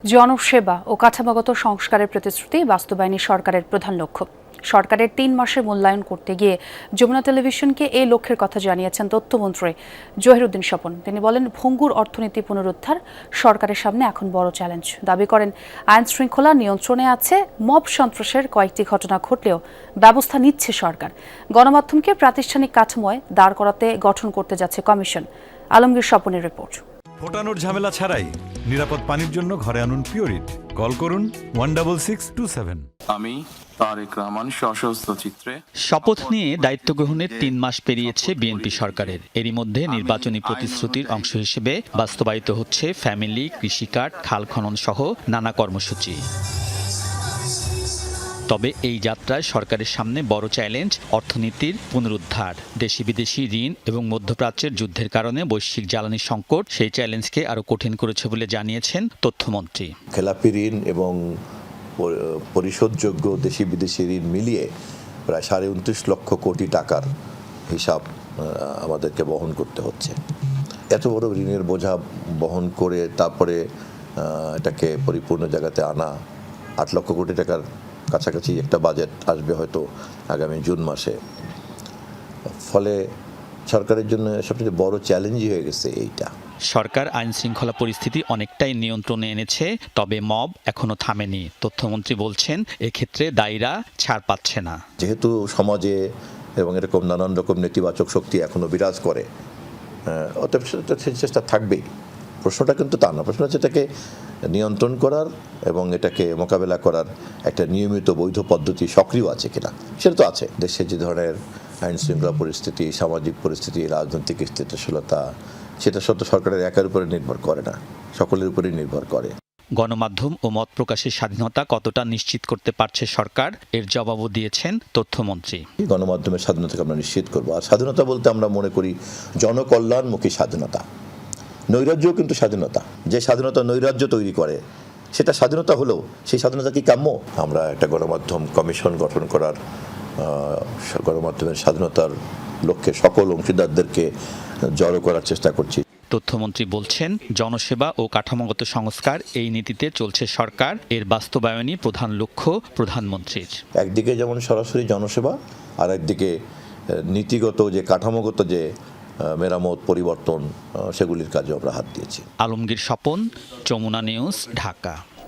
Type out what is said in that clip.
জনসেবা ও কাঠামোগত সংস্কারের প্রতিশ্রুতি বাস্তবায়নই সরকারের প্রধান লক্ষ্য। সরকারের ৩ মাসের মূল্যায়ন করতে গিয়ে যমুনা টেলিভিশনকে এই লক্ষ্যের কথা জানিয়েছেন তথ্যমন্ত্রী জহিরুদ্দিন স্বপন। তিনি বলেন, ভঙ্গুর অর্থনীতি পুনরুদ্ধার সরকারের সামনে এখন বড় চ্যালেঞ্জ। দাবি করেন, আইন শৃঙ্খলা নিয়ন্ত্রণে আছে, মব সন্ত্রাসের কয়েকটি ঘটনা ঘটলেও ব্যবস্থা নিচ্ছে সরকার। গণমাধ্যমকে প্রাতিষ্ঠানিক কাঠামোয় দাঁড় করাতে গঠন করতে যাচ্ছে কমিশন। আলমগীর স্বপনের রিপোর্ট। ফোটানোর ঝামেলা ছাড়াই নিরাপদ পানির জন্য ঘরে আনুন পিওরিট। কল করুন 16627। আমি তারেক রহমান সশস্ত্র চিত্রে শপথ নিয়ে দায়িত্ব গ্রহণের ৩ মাস পেরিয়েছে বিএনপি সরকারের। এরই মধ্যে নির্বাচনী প্রতিশ্রুতির অংশ হিসেবে বাস্তবায়িত হচ্ছে ফ্যামিলি, কৃষিকার্ড, খাল খনন সহ নানা কর্মসূচি। তবে এই যাত্রায় সরকারের সামনে বড় চ্যালেঞ্জ অর্থনীতির পুনরুদ্ধার। দেশি বিদেশি ঋণ এবং মধ্যপ্রাচ্যের যুদ্ধের কারণে বৈশ্বিক জ্বালানি সংকট সেই চ্যালেঞ্জকে আরও কঠিন করেছে বলে জানিয়েছেন তথ্যমন্ত্রী। খেলাপি ঋণ এবং পরিশোধযোগ্য দেশি বিদেশি ঋণ মিলিয়ে প্রায় 29.5 লক্ষ কোটি টাকার হিসাব আমাদেরকে বহন করতে হচ্ছে। এত বড় ঋণের বোঝা বহন করে তারপরে এটাকে পরিপূর্ণ জায়গাতে আনা 8 লক্ষ কোটি টাকার কাছাকাছি একটা বাজেট আসবে হয়তো আগামী জুন মাসে। ফলে সরকারের জন্য সবচেয়ে বড় চ্যালেঞ্জই হয়ে গেছে এইটা। সরকার আইন শৃঙ্খলা পরিস্থিতি অনেকটাই নিয়ন্ত্রণে এনেছে, তবে মব এখনো থামেনি। তথ্যমন্ত্রী বলছেন, এক্ষেত্রে দায়ীরা ছাড় পাচ্ছে না। যেহেতু সমাজে এবং এরকম নানান রকম নেতিবাচক শক্তি এখনো বিরাজ করে, অতএব চেষ্টা থাকবেই। প্রশ্নটা কিন্তু তা না, প্রশ্ন হচ্ছে এটাকে নিয়ন্ত্রণ করার এবং এটাকে মোকাবেলা করার একটা নিয়মিত বৈধ পদ্ধতি সক্রিয় আছে কিনা। সেটা তো আছে। দেশে যে ধরনের আইন শৃঙ্খলা পরিস্থিতি, সামাজিক পরিস্থিতি, রাজনৈতিক স্থিতিশীলতা, সেটা সত্য সরকারের একার উপরে নির্ভর করে না, সকলের উপরেই নির্ভর করে। গণমাধ্যম ও মত প্রকাশের স্বাধীনতা কতটা নিশ্চিত করতে পারছে সরকার, এর জবাবও দিয়েছেন তথ্যমন্ত্রী। গণমাধ্যমের স্বাধীনতাকে আমরা নিশ্চিত করবো। আর স্বাধীনতা বলতে আমরা মনে করি জনকল্যাণমুখী স্বাধীনতা। নৈরাজ্যও কিন্তু স্বাধীনতা। যে স্বাধীনতা নৈরাজ্য তৈরি করে সেটা স্বাধীনতা হলেও সেই স্বাধীনতা কি কাম্য? আমরা একটা গণমাধ্যম কমিশন গঠন করার, গণমাধ্যমের স্বাধীনতার লক্ষ্যে সকল অংশীদারদেরকে জড়ো করার চেষ্টা করছি। তথ্যমন্ত্রী বলছেন, জনসেবা ও কাঠামোগত সংস্কার এই নীতিতে চলছে সরকার, এর বাস্তবায়নই প্রধান লক্ষ্য প্রধানমন্ত্রীর। একদিকে যেমন সরাসরি জনসেবা, আর একদিকে নীতিগত যে কাঠামোগত যে মেরামত পরিবর্তন, সেগুলির কাজে আমরা হাত দিয়েছি। আলমগীর স্বপন, যমুনা নিউজ, ঢাকা।